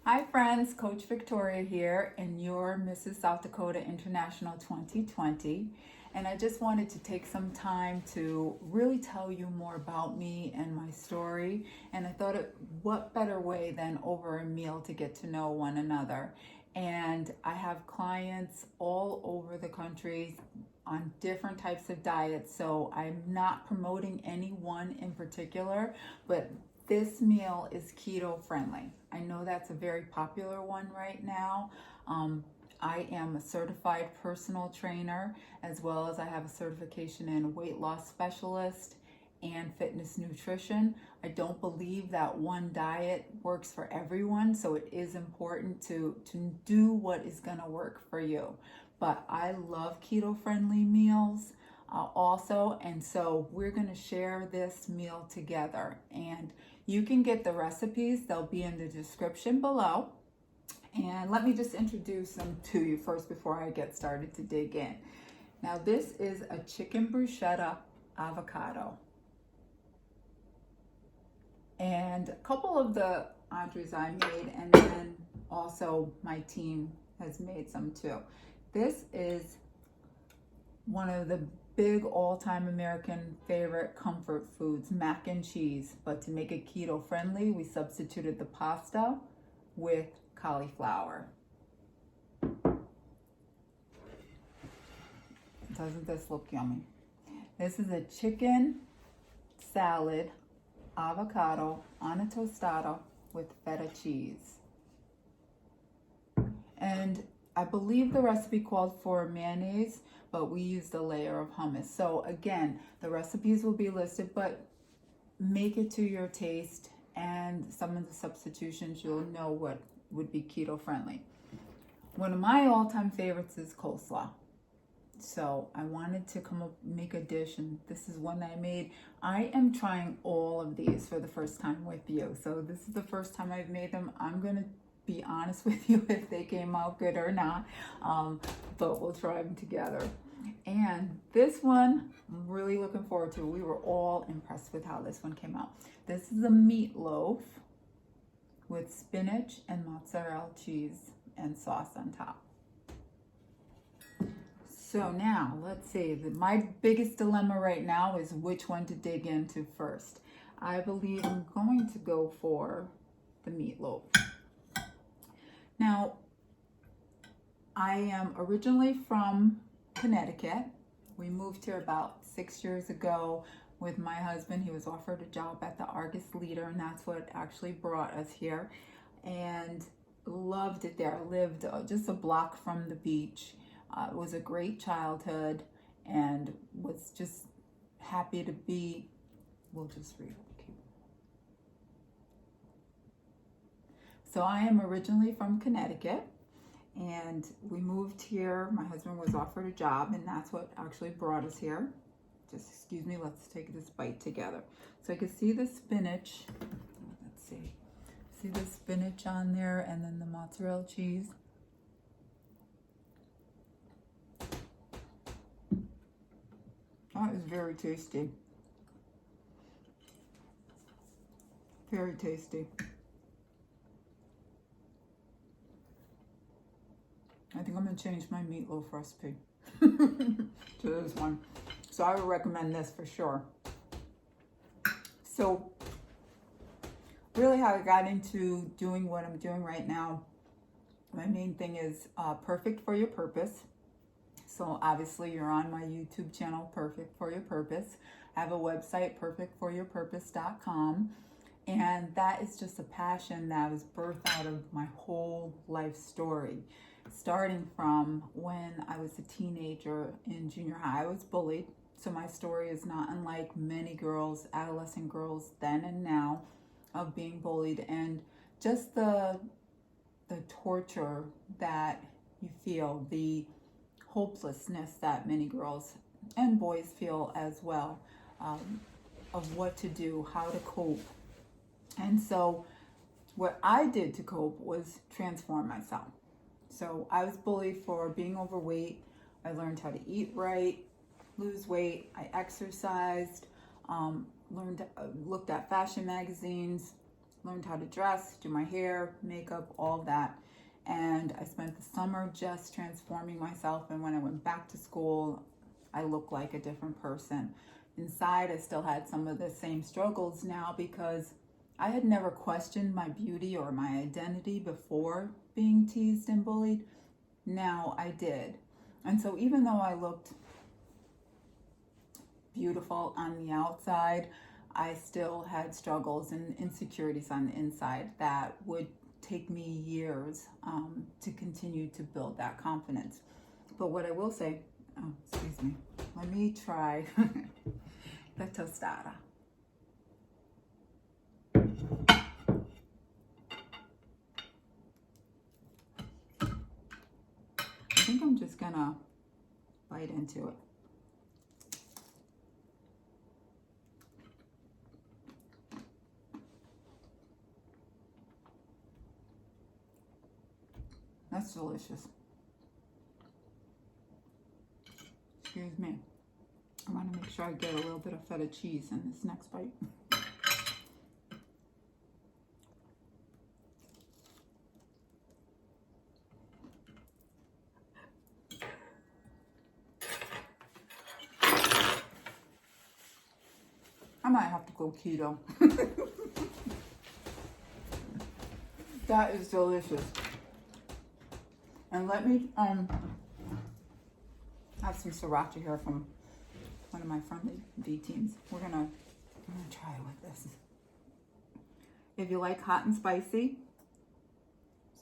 Hi friends, Coach Victoria here, and you're Mrs. South Dakota International 2020. And I just wanted to take some time to really tell you more about me and my story. And I thought, what better way than over a meal to get to know one another? And I have clients all over the country on different types of diets. So I'm not promoting any one in particular, but this meal is keto friendly. I know that's a very popular one right now. I am a certified personal trainer, as well as I have a certification in weight loss specialist and fitness nutrition. I don't believe that one diet works for everyone, so it is important to do what is going to work for you. But I love keto friendly meals also, and so we're going to share this meal together. And you can get the recipes, they'll be in the description below. And let me just introduce them to you first before I get started to dig in. Now, this is a chicken bruschetta avocado. And a couple of the entrees I made, and then also my team has made some too. This is one of the big all-time American favorite comfort foods, mac and cheese. But to make it keto friendly, we substituted the pasta with cauliflower. Doesn't this look yummy? This is a chicken salad, avocado on a tostada with feta cheese. And I believe the recipe called for mayonnaise, but we used a layer of hummus. So again, the recipes will be listed, but make it to your taste, and some of the substitutions you'll know what would be keto friendly. One of my all-time favorites is coleslaw. So I wanted to come up make a dish, and this is one that I made. I am trying all of these for the first time with you. So this is the first time I've made them. I'm gonna be honest with you if they came out good or not, but we'll try them together. And this one, I'm really looking forward to. We were all impressed with how this one came out. This is a meatloaf with spinach and mozzarella cheese and sauce on top. So now, let's see, my biggest dilemma right now is which one to dig into first. I believe I'm going to go for the meatloaf. Now, I am originally from Connecticut. We moved here about 6 years ago with my husband. He was offered a job at the Argus Leader, and that's what actually brought us here. And loved it there. I lived just a block from the beach. It was a great childhood, and was just happy to be, we'll just read. So I am originally from Connecticut, and we moved here. My husband was offered a job, and that's what actually brought us here. Just excuse me, let's take this bite together. So I can see the spinach. Let's see. See the spinach on there, and then the mozzarella cheese. That is very tasty. Very tasty. I think I'm gonna change my meatloaf recipe to this one. So I would recommend this for sure. So really how I got into doing what I'm doing right now, my main thing is Perfect for Your Purpose. So obviously you're on my YouTube channel, Perfect for Your Purpose. I have a website, perfectforyourpurpose.com. And that is just a passion that was birthed out of my whole life story. Starting from when I was a teenager in junior high, I was bullied. So my story is not unlike many girls, adolescent girls then and now, of being bullied, and just the torture that you feel, the hopelessness that many girls and boys feel as well, of what to do, how to cope. And so what I did to cope was transform myself. So I was bullied for being overweight. I learned how to eat right, lose weight. I exercised, looked at fashion magazines, learned how to dress, do my hair, makeup, all that. And I spent the summer just transforming myself. And when I went back to school, I looked like a different person. Inside, I still had some of the same struggles now because I had never questioned my beauty or my identity before being teased and bullied. Now I did. And so even though I looked beautiful on the outside, I still had struggles and insecurities on the inside that would take me years to continue to build that confidence. But what I will say, oh, excuse me, let me try the tostada. I think I'm just gonna bite into it. That's delicious. Excuse me. I want to make sure I get a little bit of feta cheese in this next bite. I might have to go keto. That is delicious. And let me have some sriracha here from one of my friendly V teams. I'm gonna try it with this. If you like hot and spicy,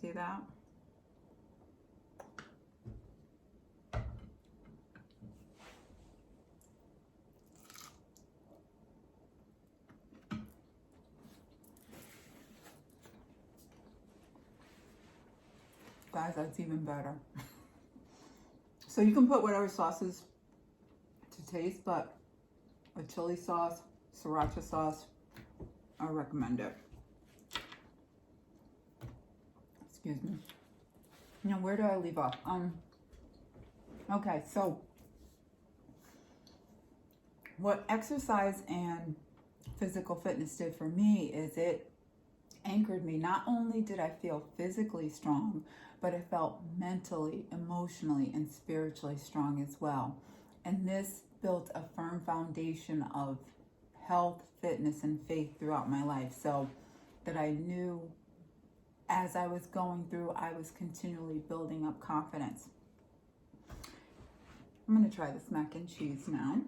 see that? Guys, that's even better. So you can put whatever sauces to taste, but a chili sauce, sriracha sauce, I recommend it. Excuse me. Now, where do I leave off? Okay, so what exercise and physical fitness did for me is it anchored me. Not only did I feel physically strong, but I felt mentally, emotionally, and spiritually strong as well. And this built a firm foundation of health, fitness, and faith throughout my life, so that I knew as I was going through, I was continually building up confidence. I'm going to try this mac and cheese now.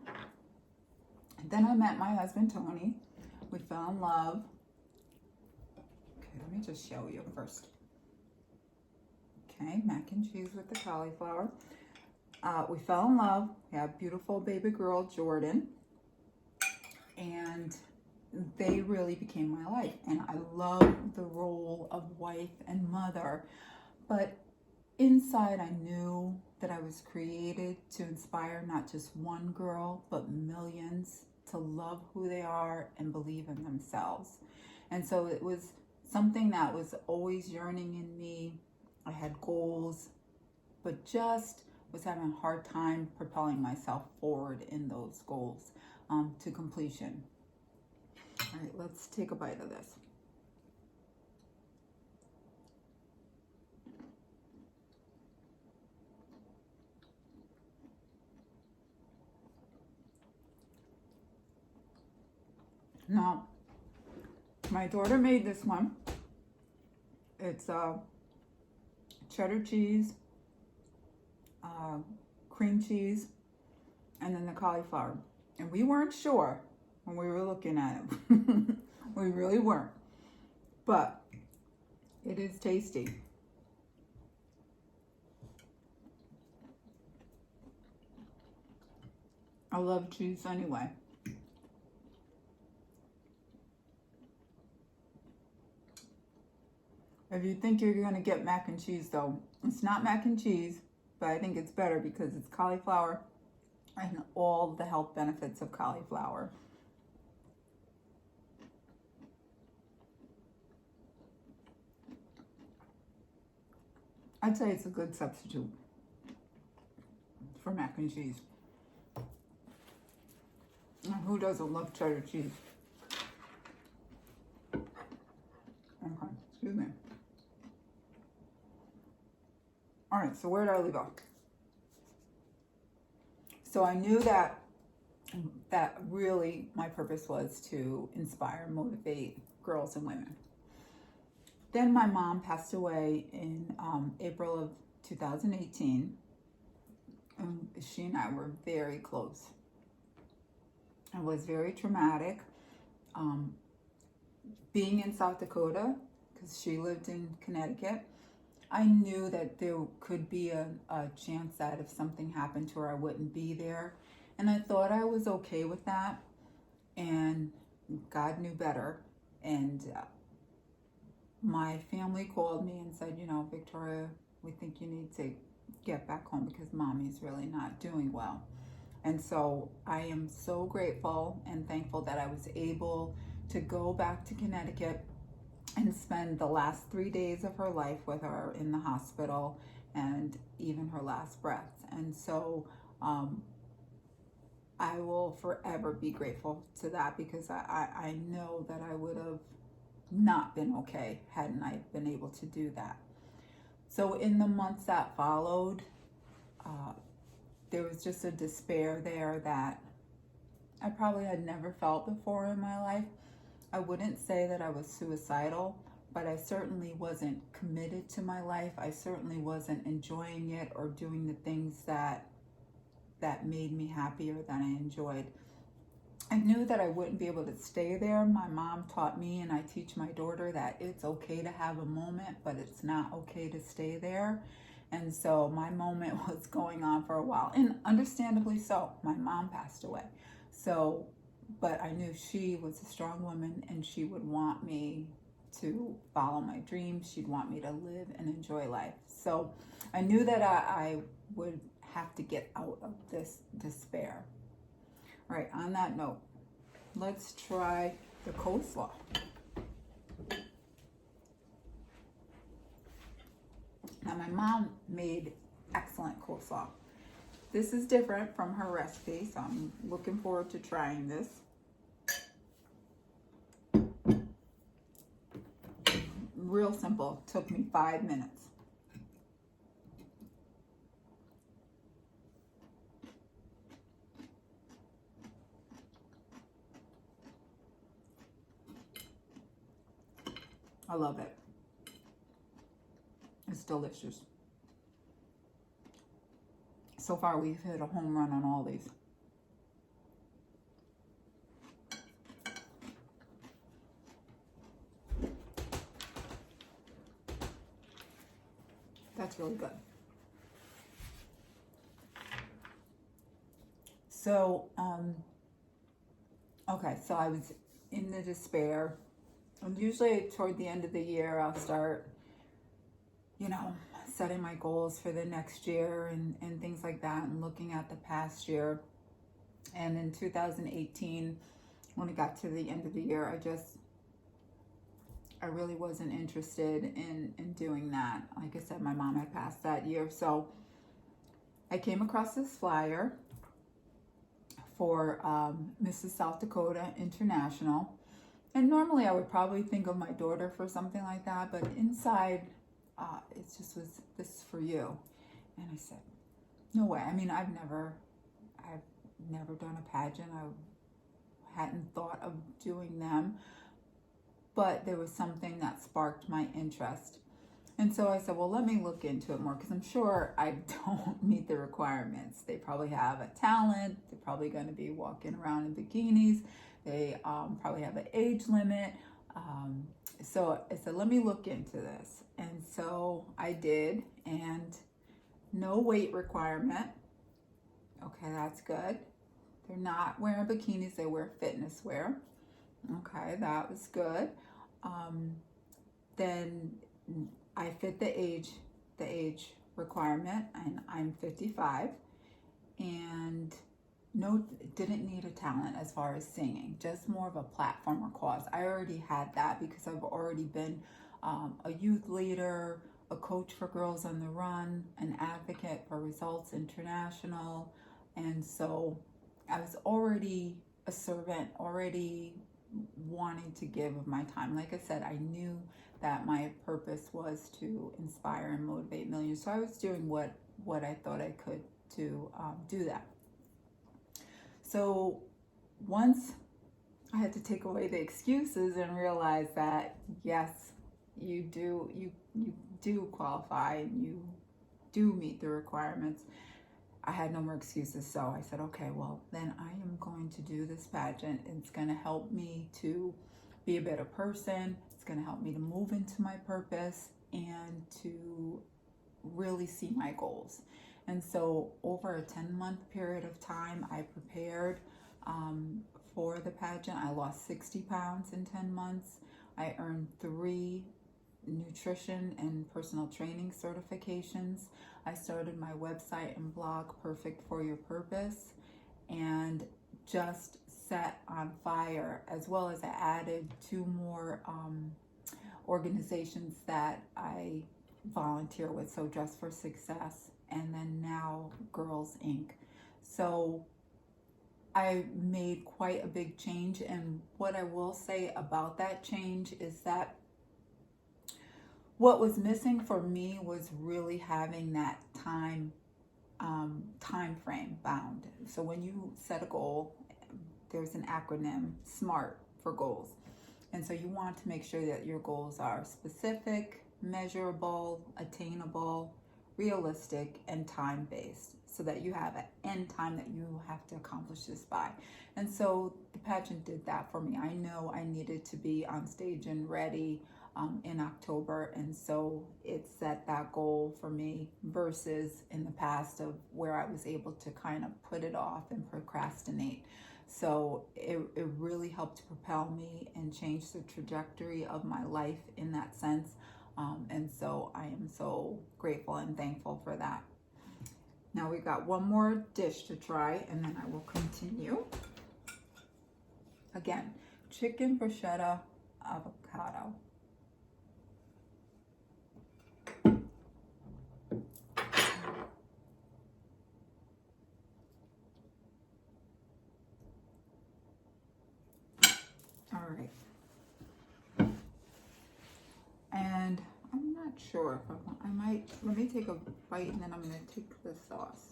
And then I met my husband, Tony. We fell in love. Okay, let me just show you first. Okay, mac and cheese with the cauliflower. We fell in love. We have beautiful baby girl, Jordan. And they really became my life. And I love the role of wife and mother. But inside, I knew that I was created to inspire not just one girl, but millions to love who they are and believe in themselves. And so it was something that was always yearning in me. I had goals, but just was having a hard time propelling myself forward in those goals to completion. All right, let's take a bite of this. Now, my daughter made this one. It's cheddar cheese, cream cheese, and then the cauliflower. And we weren't sure when we were looking at it. We really weren't. But it is tasty. I love cheese anyway. If you think you're going to get mac and cheese, though, it's not mac and cheese, but I think it's better because it's cauliflower and all the health benefits of cauliflower. I'd say it's a good substitute for mac and cheese. And who doesn't love cheddar cheese? All right, so where did I leave off? So I knew that really my purpose was to inspire, motivate girls and women. Then my mom passed away in April of 2018, and she and I were very close. It was very traumatic. Being in South Dakota, because she lived in Connecticut, I knew that there could be a chance that if something happened to her, I wouldn't be there. And I thought I was okay with that. And God knew better. And my family called me and said, Victoria, we think you need to get back home because mommy's really not doing well. And so I am so grateful and thankful that I was able to go back to Connecticut and spend the last 3 days of her life with her in the hospital and even her last breath. And so I will forever be grateful to that, because I know that I would have not been okay hadn't I been able to do that. So in the months that followed, there was just a despair there that I probably had never felt before in my life. I wouldn't say that I was suicidal, but I certainly wasn't committed to my life. I certainly wasn't enjoying it or doing the things that made me happy or that I enjoyed. I knew that I wouldn't be able to stay there. My mom taught me, and I teach my daughter, that it's okay to have a moment, but it's not okay to stay there. And so my moment was going on for a while, and understandably so. My mom passed away. So, but I knew she was a strong woman, and she would want me to follow my dreams. She'd want me to live and enjoy life. So I knew that I would have to get out of this despair. All right, on that note, let's try the coleslaw. Now, my mom made excellent coleslaw. This is different from her recipe, so I'm looking forward to trying this. Real simple, took me 5 minutes. I love it. It's delicious. So far, we've hit a home run on all these. That's really good. So, okay, so I was in the despair. And usually toward the end of the year, I'll start, setting my goals for the next year and things like that, and looking at the past year. And in 2018, when it got to the end of the year, I really wasn't interested in doing that. Like I said, my mom had passed that year. So I came across this flyer for Mrs. South Dakota International. And normally I would probably think of my daughter for something like that, but inside it just was, "This is for you." And I said, no way. I mean, I've never done a pageant. I hadn't thought of doing them, but there was something that sparked my interest. And so I said, well, let me look into it more, because I'm sure I don't meet the requirements. They probably have a talent. They're probably going to be walking around in bikinis. They probably have an age limit. So I said, let me look into this. And so I did, and no weight requirement. Okay, that's good. They're not wearing bikinis, they wear fitness wear. Okay, that was good. Then I fit the age requirement, and I'm 55, and didn't need a talent as far as singing, just more of a platform or cause. I already had that because I've already been a youth leader, a coach for Girls on the Run, an advocate for Results International, and so I was already a servant, already wanting to give of my time. Like I said, I knew that my purpose was to inspire and motivate millions. So I was doing what I thought I could to do that. So once I had to take away the excuses and realize that yes, you do qualify and you do meet the requirements, I had no more excuses. So I said, okay, well, then I am going to do this pageant. It's going to help me to be a better person. It's going to help me to move into my purpose and to really see my goals. And so over a 10-month period of time, I prepared for the pageant. I lost 60 pounds in 10 months. I earned 3 nutrition and personal training certifications. I started my website and blog, Perfect for Your Purpose, and just set on fire, as well as I added 2 more organizations that I volunteer with, so Dress for Success, and then now Girls Inc. So I made quite a big change, and what I will say about that change is that what was missing for me was really having that time frame bound. So when you set a goal, there's an acronym, SMART, for goals. And so you want to make sure that your goals are specific, measurable, attainable, realistic, and time-based, so that you have an end time that you have to accomplish this by. And so the pageant did that for me. I know I needed to be on stage and ready in October, and so it set that goal for me versus in the past of where I was able to kind of put it off and procrastinate. So it really helped propel me and change the trajectory of my life in that sense. And so I am so grateful and thankful for that. Now we got one more dish to try, and then I will continue. Again, chicken bruschetta avocado. All right. And I'm not sure if I might, let me take a bite and then I'm going to take the sauce.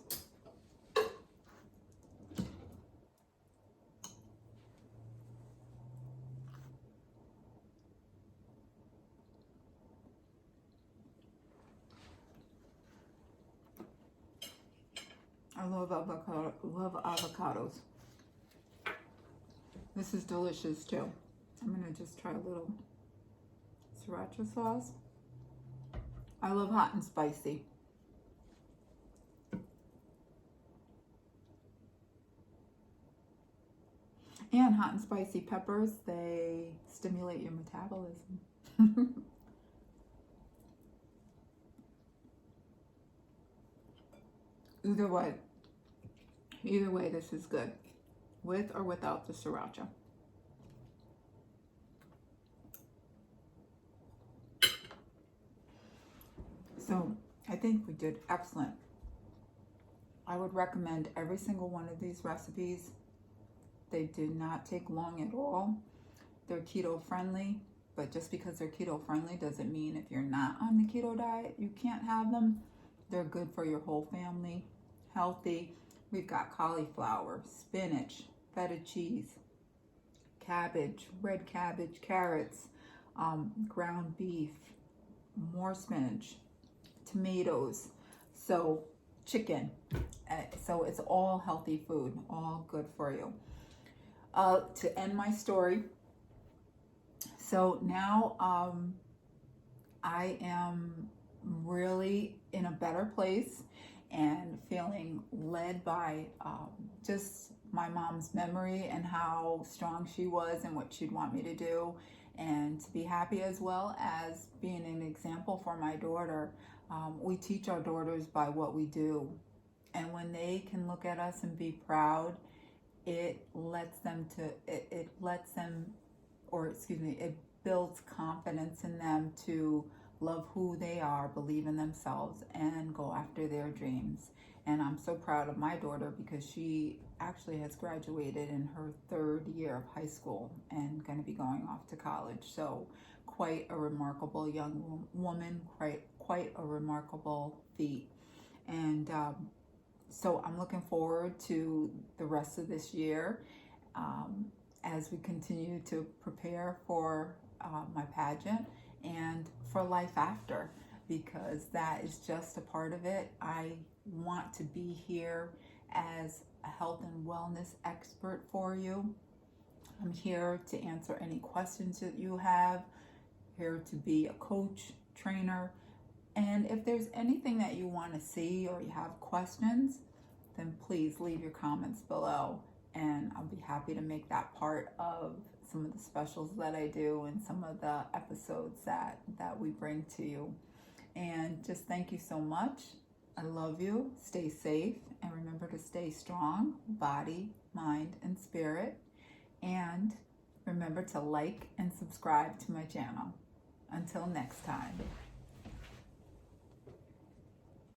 I love avocados. This is delicious too. I'm going to just try a little sriracha sauce. I love hot and spicy. And hot and spicy peppers, they stimulate your metabolism. Either way, this is good, with or without the sriracha. So I think we did excellent. I would recommend every single one of these recipes. They did not take long at all. They're keto friendly, but just because they're keto friendly doesn't mean if you're not on the keto diet, you can't have them. They're good for your whole family, healthy. We've got cauliflower, spinach, feta cheese, cabbage, red cabbage, carrots, ground beef, more spinach, tomatoes, so chicken. So it's all healthy food, all good for you. To end my story, so now I am really in a better place and feeling led by just my mom's memory and how strong she was and what she'd want me to do, and to be happy, as well as being an example for my daughter. We teach our daughters by what we do, and when they can look at us and be proud, it builds confidence in them to love who they are, believe in themselves, and go after their dreams. And I'm so proud of my daughter because she actually has graduated in her 3rd year of high school and going to be going off to college. So quite a remarkable young woman, quite a remarkable feat. And so I'm looking forward to the rest of this year as we continue to prepare for my pageant and for life after, because that is just a part of it. I want to be here as a health and wellness expert for you. I'm here to answer any questions that you have, here to be a coach, trainer, and if there's anything that you want to see or you have questions, then please leave your comments below, and I'll be happy to make that part of some of the specials that I do and some of the episodes that we bring to you. And just thank you so much. I love you. Stay safe, and remember to stay strong, body, mind, and spirit. And remember to like and subscribe to my channel. Until next time.